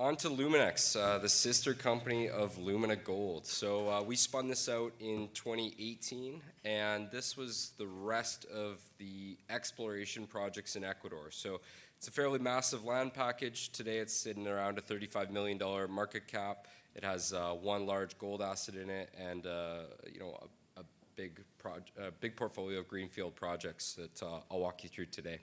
On to Luminex, the sister company of Lumina Gold. So we spun this out in 2018, and this was the rest of the exploration projects in Ecuador. So it's a fairly massive land package. Today it's sitting around a $35 million market cap. It has one large gold asset in it, and a big portfolio of greenfield projects that I'll walk you through today.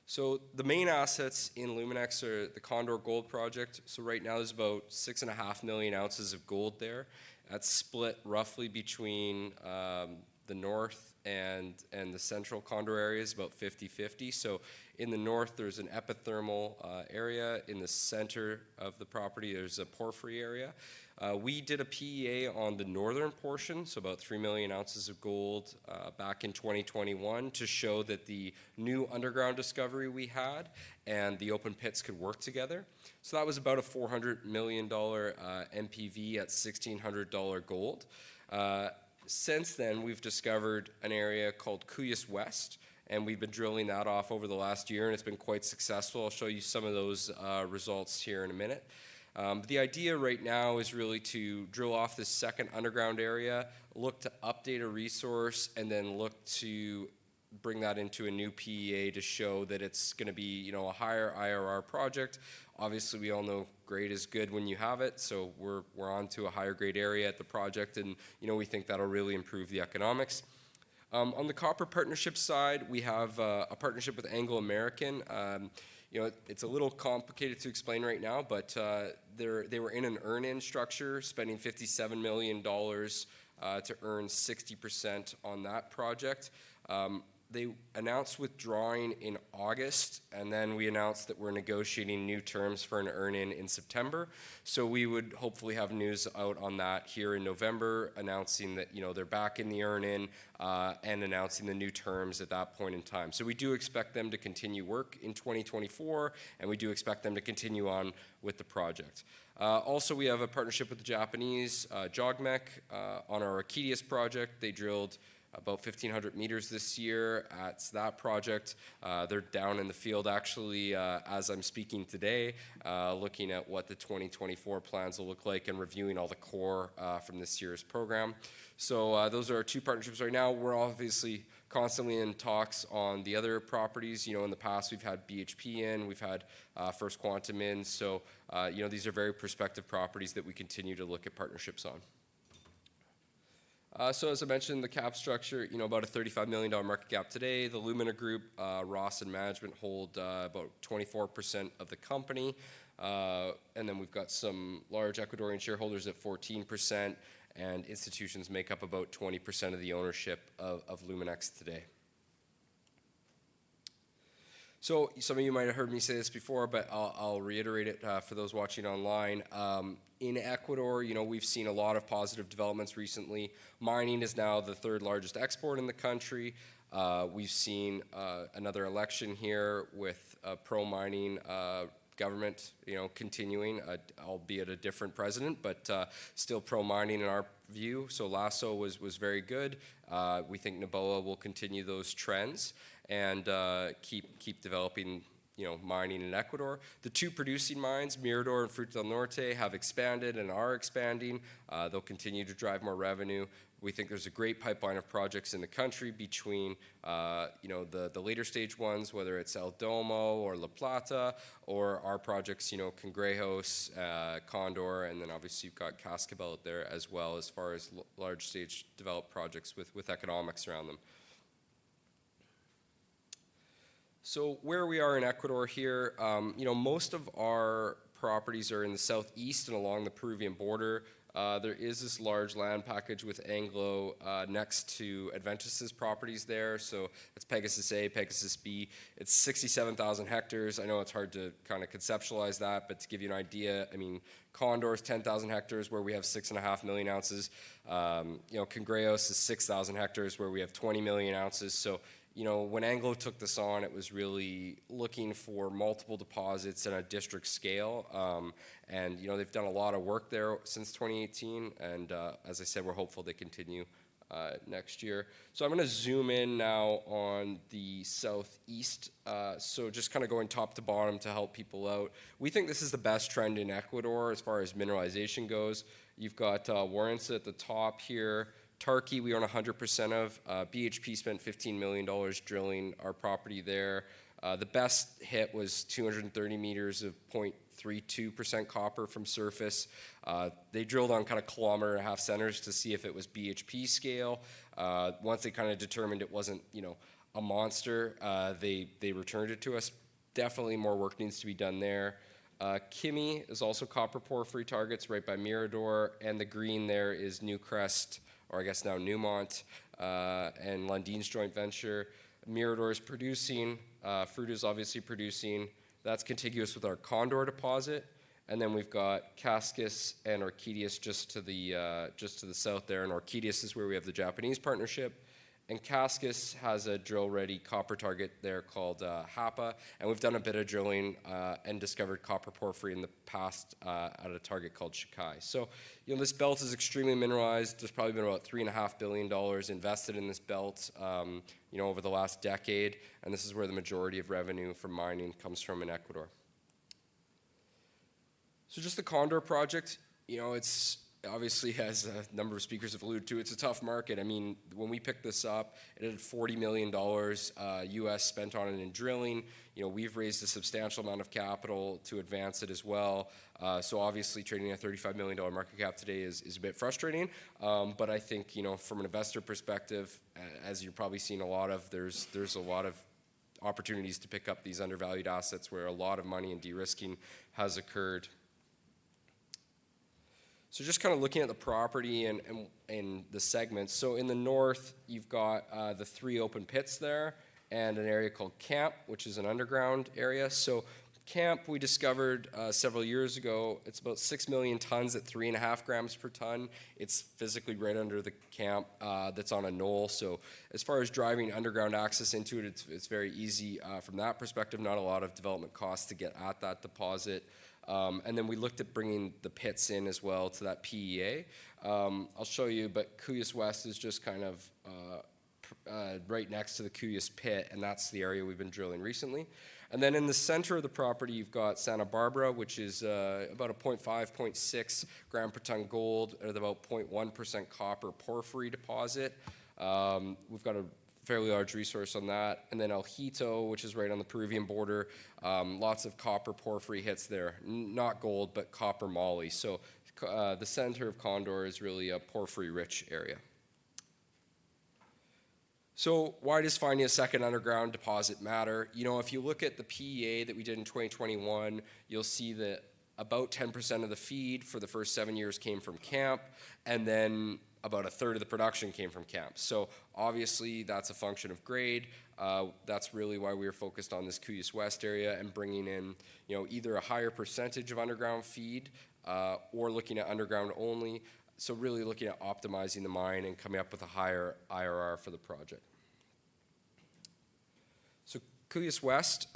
So the main assets in Luminex are the Condor Gold Project. So right now there's about 6.5 million ounces of gold there. That's split roughly between the north and the central Condor areas, about 50-50. So in the north there's an epithermal area. In the center of the property there's a porphyry area. We did a PEA on the northern portion, so about 3 million ounces of gold back in 2021 to show that the new underground discovery we had and the open pits could work together. So that was about a $400 million NPV at $1,600 gold. Since then, we've discovered an area called Cuyas West, and we've been drilling that off over the last year, and it's been quite successful. I'll show you some of those results here in a minute. The idea right now is really to drill off this second underground area, look to update a resource, and then look to bring that into a new PEA to show that it's going to be, a higher IRR project. Obviously, we all know grade is good when you have it, so we're on to a higher grade area at the project, and we think that'll really improve the economics. On the copper partnership side, we have a partnership with Anglo American. It's a little complicated to explain right now, but they were in an earn-in structure, spending $57 million to earn 60% on that project. They announced withdrawing in August, and then we announced that we're negotiating new terms for an earn-in in September. So we would hopefully have news out on that here in November, announcing that they're back in the earn-in and announcing the new terms at that point in time. So we do expect them to continue work in 2024, and we do expect them to continue on with the project. Also, we have a partnership with the Japanese JOGMEC on our Arcadius project. They drilled about 1,500 meters this year at that project. They're down in the field actually as I'm speaking today, looking at what the 2024 plans will look like and reviewing all the core from this year's program. So those are our two partnerships right now. We're obviously constantly in talks on the other properties. In the past we've had BHP in, we've had First Quantum in. So these are very prospective properties that we continue to look at partnerships on. So as I mentioned, the cap structure, about a $35 million market cap today. The Lumina Group, Ross and management hold about 24% of the company. And then we've got some large Ecuadorian shareholders at 14%, and institutions make up about 20% of the ownership of Luminex today. So some of you might have heard me say this before, but I'll reiterate it for those watching online. In Ecuador, we've seen a lot of positive developments recently. Mining is now the third largest export in the country. We've seen another election here with a pro-mining government, continuing, albeit a different president, but still pro-mining in our view. So Lasso was very good. We think Noboa will continue those trends and keep developing mining in Ecuador. The two producing mines, Mirador and Fruta del Norte, have expanded and are expanding. They'll continue to drive more revenue. We think there's a great pipeline of projects in the country between the later stage ones, whether it's El Domo or La Plata, or our projects, Cangrejos, Condor, and then obviously you've got Cascabel out there as well as far as large stage developed projects with economics around them. So where we are in Ecuador here, most of our properties are in the southeast and along the Peruvian border. There is this large land package with Anglo next to Adventus's properties there. So it's Pegasus A, Pegasus B. It's 67,000 hectares. I know it's hard to kind of conceptualize that, but to give you an idea, Condor is 10,000 hectares where we have 6.5 million ounces. Cangrejos is 6,000 hectares where we have 20 million ounces. So when Anglo took this on, it was really looking for multiple deposits in a district scale. And they've done a lot of work there since 2018. And as I said, we're hopeful they continue next year. So I'm going to zoom in now on the southeast. So just kind of going top to bottom to help people out. We think this is the best trend in Ecuador as far as mineralization goes. You've got Warrants at the top here. Tarqui, we own 100% of. BHP spent $15 million drilling our property there. The best hit was 230 meters of 0.32% copper from surface. They drilled on kind of kilometer-and-a-half centers to see if it was BHP scale. Once they kind of determined it wasn't, a monster, they returned it to us. Definitely more work needs to be done there. Kimi is also copper porphyry targets right by Mirador, and the green there is Newcrest, or I guess now Newmont, and Lundine's joint venture. Mirador is producing, Fruta is obviously producing. That's contiguous with our Condor deposit, and then we've got Cascas and Orchidius just to the south there, and Orchidius is where we have the Japanese partnership. And Cascas has a drill-ready copper target there called Hapa, and we've done a bit of drilling and discovered copper porphyry in the past at a target called Shikai. So, this belt is extremely mineralized. There's probably been about $3.5 billion invested in this belt, over the last decade, and this is where the majority of revenue from mining comes from in Ecuador. So just the Condor project, it's obviously, as a number of speakers have alluded to, it's a tough market. I mean, when we picked this up, it had $40 million US spent on it in drilling. We've raised a substantial amount of capital to advance it as well. So obviously, trading a $35 million market cap today is a bit frustrating. But I think, from an investor perspective, as you're probably seeing a lot of, there's a lot of opportunities to pick up these undervalued assets where a lot of money and de-risking has occurred. So just kind of looking at the property and the segments. So in the north, you've got the 3 open pits there and an area called Camp, which is an underground area. So Camp we discovered several years ago. It's about 6 million tons at 3.5 grams per ton. It's physically right under the camp that's on a knoll. So as far as driving underground access into it, it's very easy from that perspective. Not a lot of development costs to get at that deposit. And then we looked at bringing the pits in as well to that PEA. I'll show you, but Cuyas West is just kind of right next to the Cuyas pit, and that's the area we've been drilling recently. And then in the center of the property, you've got Santa Barbara, which is about a 0.5, 0.6 gram per ton gold at about 0.1% copper porphyry deposit. We've got a fairly large resource on that. And then El Hito, which is right on the Peruvian border, lots of copper porphyry hits there. Not gold, but copper moly. So the center of Condor is really a porphyry-rich area. So why does finding a second underground deposit matter? If you look at the PEA that we did in 2021, you'll see that about 10% of the feed for the first 7 years came from Camp, and then about a third of the production came from Camp. So obviously that's a function of grade. That's really why we were focused on this Cuyas West area and bringing in, either a higher percentage of underground feed or looking at underground only. So really looking at optimizing the mine and coming up with a higher IRR for the project. So Cuyas West,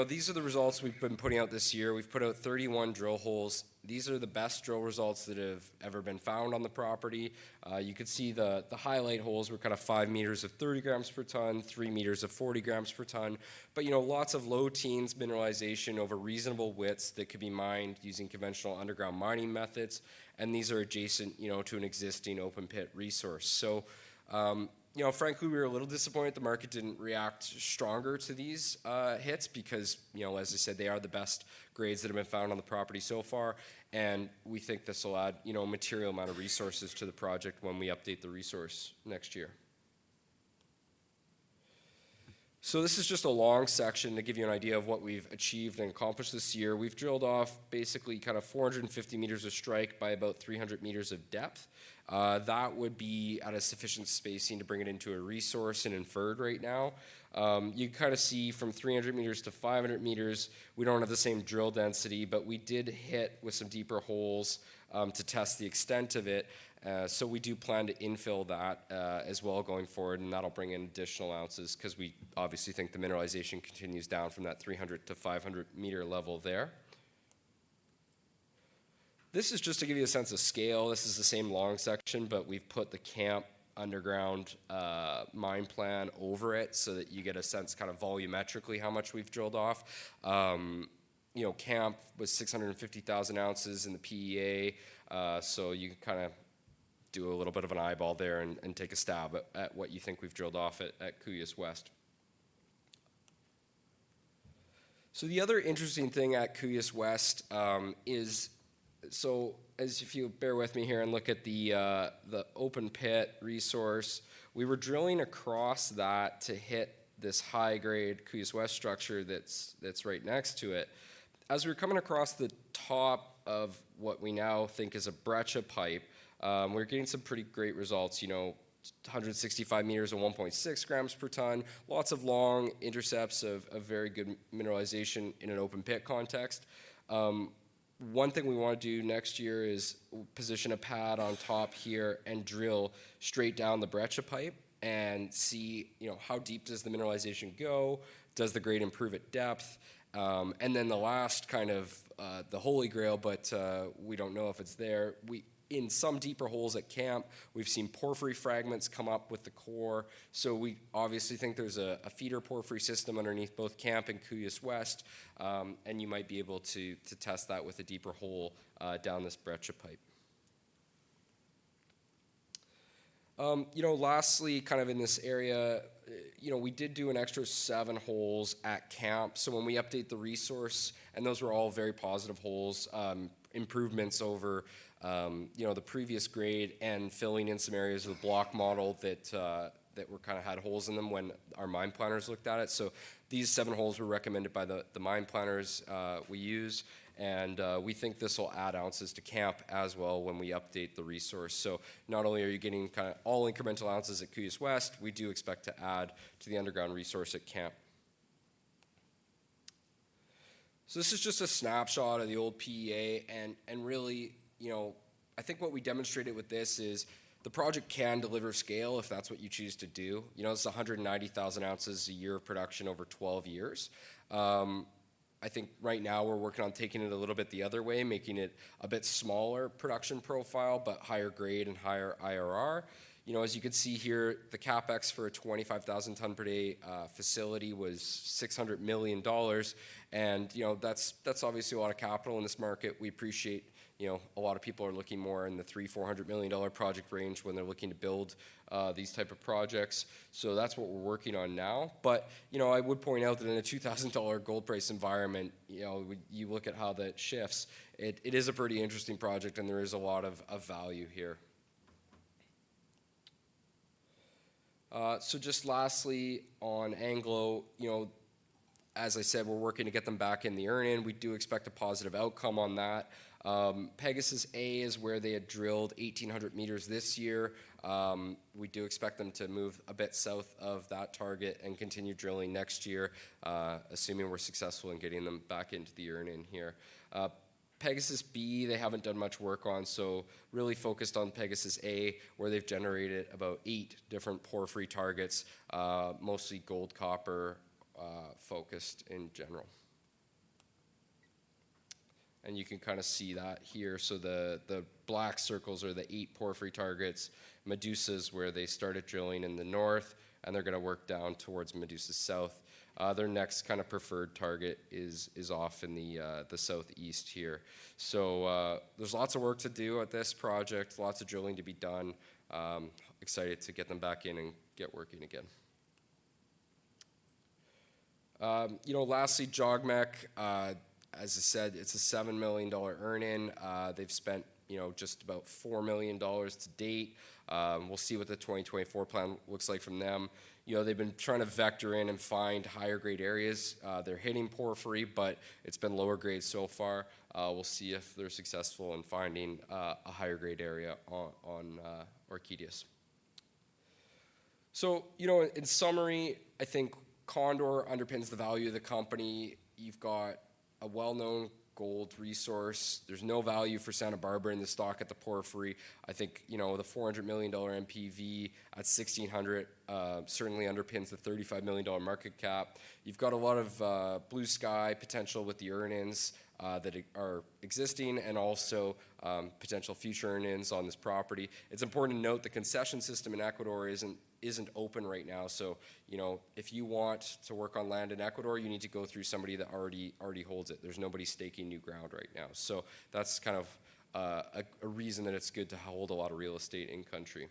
these are the results we've been putting out this year. We've put out 31 drill holes. These are the best drill results that have ever been found on the property. You could see the highlight holes were kind of 5 meters of 30 grams per ton, 3 meters of 40 grams per ton. But, lots of low teens mineralization over reasonable widths that could be mined using conventional underground mining methods. And these are adjacent, to an existing open pit resource. So, frankly, we were a little disappointed the market didn't react stronger to these hits because, as I said, they are the best grades that have been found on the property so far. And we think this will add, a material amount of resources to the project when we update the resource next year. So this is just a long section to give you an idea of what we've achieved and accomplished this year. We've drilled off basically kind of 450 meters of strike by about 300 meters of depth. That would be at a sufficient spacing to bring it into a resource and inferred right now. You kind of see from 300 meters to 500 meters, we don't have the same drill density, but we did hit with some deeper holes to test the extent of it. So we do plan to infill that as well going forward, and that'll bring in additional ounces because we obviously think the mineralization continues down from that 300 to 500 meter level there. This is just to give you a sense of scale. This is the same long section, but we've put the camp underground mine plan over it so that you get a sense kind of volumetrically how much we've drilled off. Camp was 650,000 ounces in the PEA, so you can kind of do a little bit of an eyeball there and take a stab at what you think we've drilled off at Cuyas West. So the other interesting thing at Cuyas West is, as if you bear with me here and look at the open pit resource, we were drilling across that to hit this high-grade Cuyas West structure that's right next to it. As we were coming across the top of what we now think is a breccia pipe, we're getting some pretty great results, 165 meters and 1.6 grams per ton, lots of long intercepts of very good mineralization in an open pit context. One thing we want to do next year is position a pad on top here and drill straight down the breccia pipe and see, how deep does the mineralization go? Does the grade improve at depth? And then the last kind of the holy grail, but we don't know if it's there. In some deeper holes at camp, we've seen porphyry fragments come up with the core. So we obviously think there's a feeder porphyry system underneath both camp and Cuyas West, and you might be able to test that with a deeper hole down this breccia pipe. Lastly, kind of in this area, we did do an extra 7 holes at camp. So when we update the resource, and those were all very positive holes, improvements over the previous grade and filling in some areas of the block model that were kind of had holes in them when our mine planners looked at it. So these 7 holes were recommended by the mine planners we use, and we think this will add ounces to camp as well when we update the resource. So not only are you getting kind of all incremental ounces at Cuyas West, we do expect to add to the underground resource at camp. So this is just a snapshot of the old PEA, and really, I think what we demonstrated with this is the project can deliver scale if that's what you choose to do. It's 190,000 ounces a year of production over 12 years. I think right now we're working on taking it a little bit the other way, making it a bit smaller production profile, but higher grade and higher IRR. As you can see here, the CapEx for a 25,000 ton per day facility was $600 million. And, that's obviously a lot of capital in this market. We appreciate, a lot of people are looking more in the $300-400 million project range when they're looking to build these type of projects. So that's what we're working on now. But, I would point out that in a $2,000 gold price environment, you look at how that shifts, it is a pretty interesting project, and there is a lot of value here. So just lastly on Anglo, as I said, we're working to get them back in the earn-in. We do expect a positive outcome on that. Pegasus A is where they had drilled 1,800 meters this year. We do expect them to move a bit south of that target and continue drilling next year, assuming we're successful in getting them back into the earn-in here. Pegasus B, they haven't done much work on, so really focused on Pegasus A, where they've generated about 8 different porphyry targets, mostly gold, copper focused in general. And you can kind of see that here. So the black circles are the 8 porphyry targets. Medusa's where they started drilling in the north, and they're going to work down towards Medusa South. Their next kind of preferred target is off in the southeast here. So there's lots of work to do at this project, lots of drilling to be done. Excited to get them back in and get working again. Lastly, Jogmec, as I said, it's a $7 million earn-in. They've spent, just about $4 million to date. We'll see what the 2024 plan looks like from them. They've been trying to vector in and find higher grade areas. They're hitting porphyry, but it's been lower grade so far. We'll see if they're successful in finding a higher grade area on Orchidius. So, in summary, I think Condor underpins the value of the company. You've got a well-known gold resource. There's no value for Santa Barbara in the stock at the porphyry. I think, the $400 million NPV at $1,600 certainly underpins the $35 million market cap. You've got a lot of blue sky potential with the earn-ins. that are existing and also potential future earn-ins on this property. It's important to note the concession system in Ecuador isn't open right now. So, you know, if you want to work on land in Ecuador, you need to go through somebody that already holds it. There's nobody staking new ground right now. So that's kind of a reason that it's good to hold a lot of real estate in country.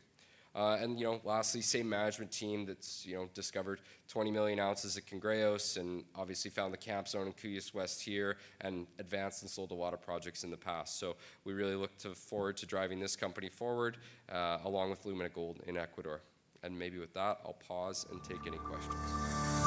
And, you know, lastly, same management team that's, you know, discovered 20 million ounces at Cangrejos and obviously found the camp zone in Cuyas West here and advanced and sold a lot of projects in the past. So we really look forward to driving this company forward along with Lumina Gold in Ecuador. And maybe with that, I'll pause and take any questions.